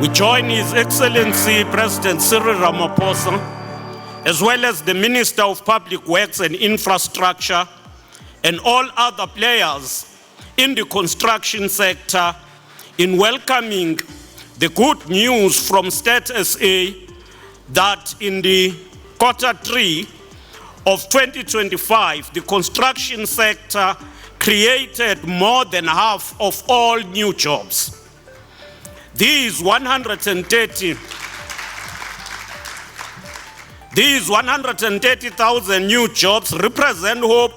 We join His Excellency President Cyril Ramaphosa, as well as the Minister of Public Works and Infrastructure, and all other players in the construction sector in welcoming the good news from State SA that in the Q3 of 2025, the construction sector created more than half of all new jobs. These 130,000 new jobs represent hope,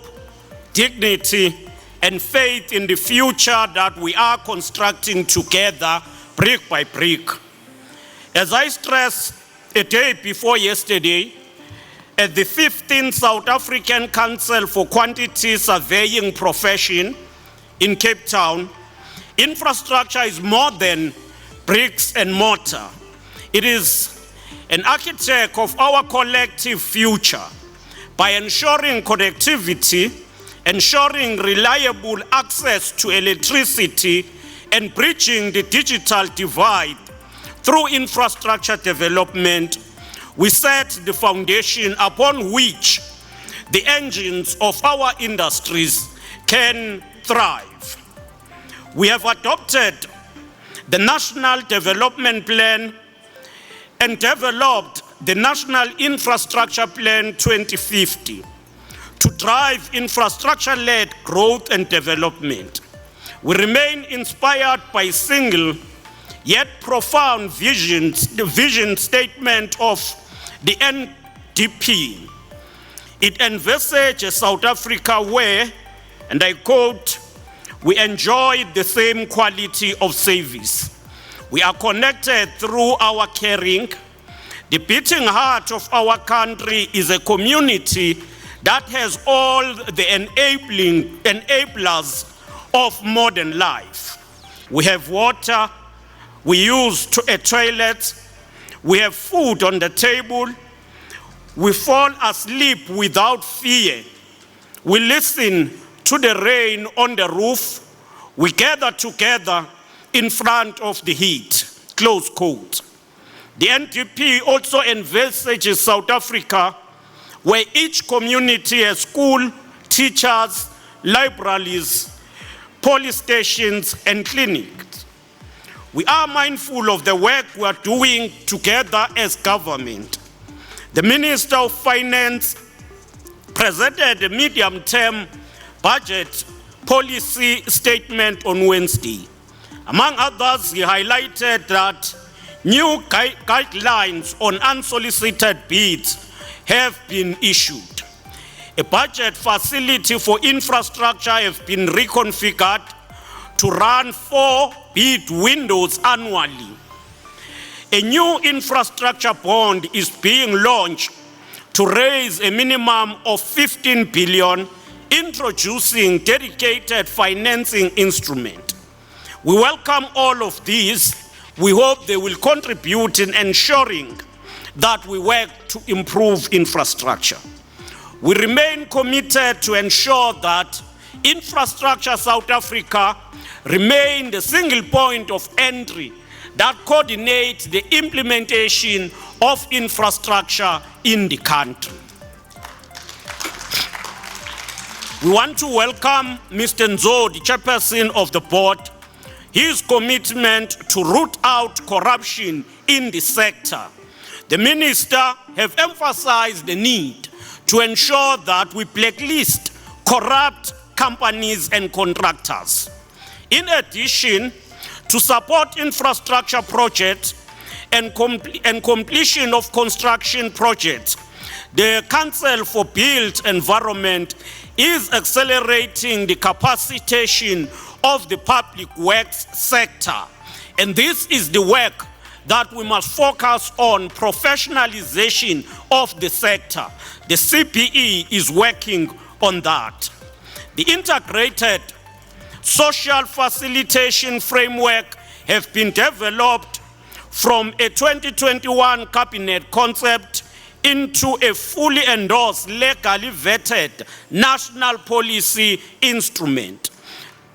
dignity, and faith in the future that we are constructing together, brick by brick. As I stressed a day before yesterday, at the 15th South African Council for Quantity Surveying Profession in Cape Town, infrastructure is more than bricks and mortar. It is an architect of our collective future by ensuring connectivity, ensuring reliable access to electricity, and bridging the digital divide through infrastructure development. We set the foundation upon which the engines of our industries can thrive. We have adopted the National Development Plan and developed the National Infrastructure Plan 2050 to drive infrastructure-led growth and development. We remain inspired by single yet profound the vision statement of the NDP. It envisages a South Africa where, and I quote, "We enjoy the same quality of service. We are connected through our caring. The beating heart of our country is a community that has all the enablers of modern life. We have water, we use a toilet, we have food on the table, we fall asleep without fear, we listen to the rain on the roof, we gather together in front of the heat," close quote. The NDP also envisages South Africa where each community has school, teachers, libraries, police stations, and clinics. We are mindful of the work we are doing together as government. The Minister of Finance presented a medium-term budget policy statement on Wednesday. Among others, he highlighted that new guidelines on unsolicited bids have been issued. A budget facility for infrastructure has been reconfigured to run 4 bid windows annually. A new infrastructure bond is being launched to raise a minimum of 15 billion, introducing dedicated financing instrument. We welcome all of these. We hope they will contribute in ensuring that we work to improve infrastructure. We remain committed to ensure that Infrastructure South Africa remain the single point of entry that coordinates the implementation of infrastructure in the country. We want to welcome Mr. Nzo, the chairperson of the board, his commitment to root out corruption in the sector. The minister have emphasized the need to ensure that we blacklist corrupt companies and contractors. In addition, to support infrastructure projects and completion of construction projects, the Council for Built Environment is accelerating the capacitation of the public works sector. And this is the work that we must focus on, professionalization of the sector. The CPE is working on that. The integrated social facilitation framework have been developed from a 2021 cabinet concept into a fully endorsed, legally vetted national policy instrument.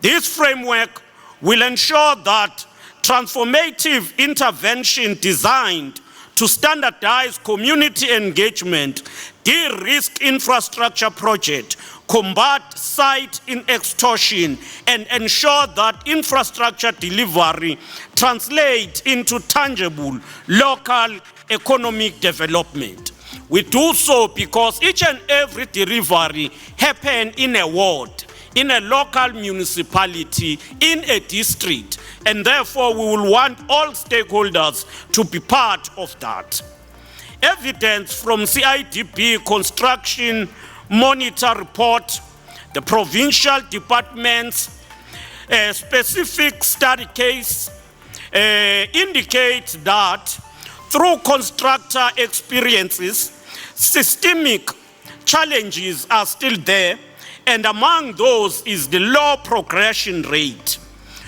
This framework will ensure that transformative intervention designed to standardize community engagement, de-risk infrastructure project, combat site extortion, and ensure that infrastructure delivery translates into tangible local economic development. We do so because each and every delivery happens in a ward, in a local municipality, in a district, and therefore we will want all stakeholders to be part of that. Evidence from CIDB construction monitor report, the provincial department's specific study case indicates that through constructor experiences, systemic challenges are still there, and among those is the low progression rate.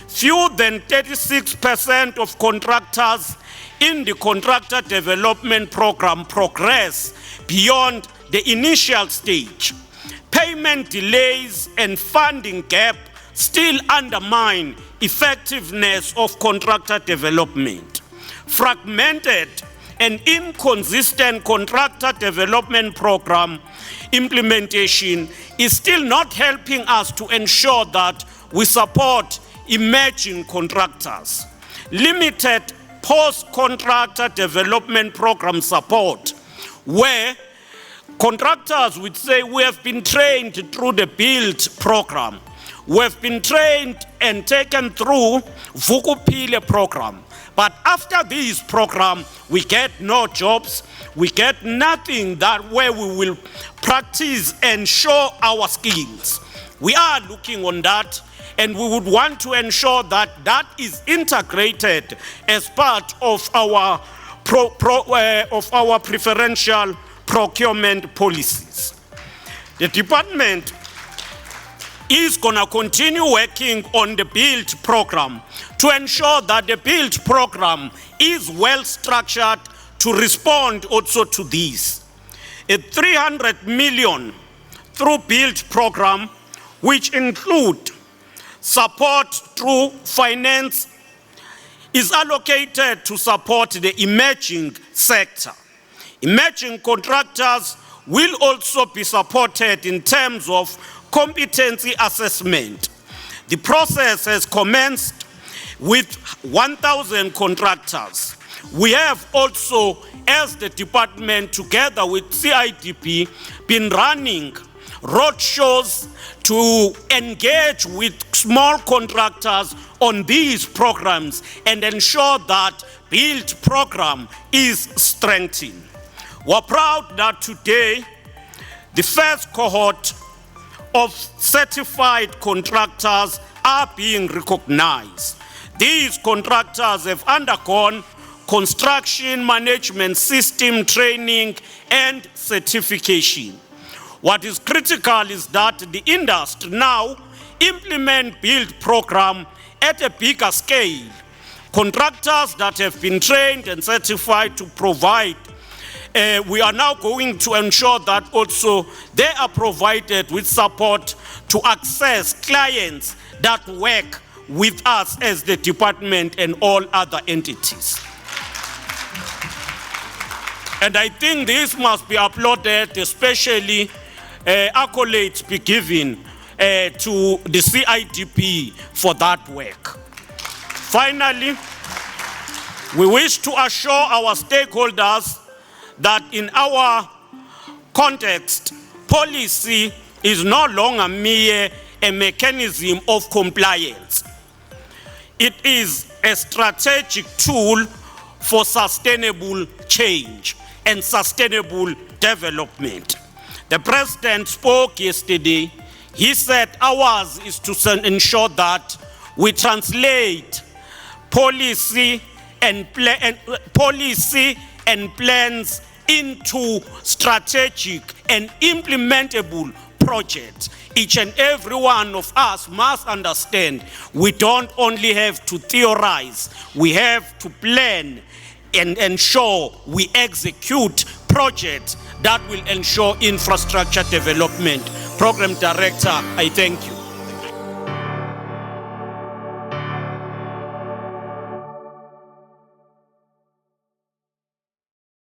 Fewer than 36% of contractors in the contractor development program progress beyond the initial stage. Payment delays and funding gap still undermine effectiveness of contractor development. Fragmented and inconsistent contractor development program implementation is still not helping us to ensure that we support emerging contractors. Limited post-contractor development program support, where contractors would say, we have been trained through the BUILD program. We have been trained and taken through Vukupile program. But after this program, we get no jobs, we get nothing that where we will practice and show our skills. We are looking on that, and we would want to ensure that that is integrated as part of our preferential procurement policies. The department is going to continue working on the BUILD program to ensure that the BUILD program is well structured to respond also to this. A 300 million through BUILD program, which include support through finance, is allocated to support the emerging sector. Emerging contractors will also be supported in terms of competency assessment. The process has commenced with 1,000 contractors. We have also, as the department, together with CIDP, been running roadshows to engage with small contractors on these programs and ensure that BUILD program is strengthened. We're proud that today, the first cohort of certified contractors are being recognized. These contractors have undergone construction management system training and certification. What is critical is that the industry now implement BUILD program at a bigger scale. Contractors that have been trained and certified to provide, we are now going to ensure that also they are provided with support to access clients that work with us as the department and all other entities. And I think this must be applauded, especially accolades be given to the CIDP for that work. Finally, we wish to assure our stakeholders that in our context, policy is no longer mere a mechanism of compliance. It is a strategic tool for sustainable change and sustainable development. The president spoke yesterday. He said ours is to ensure that we translate policy and plans into strategic and implementable projects. Each and every one of us must understand we don't only have to theorize, we have to plan and ensure we execute projects that will ensure infrastructure development. Program Director, I thank you.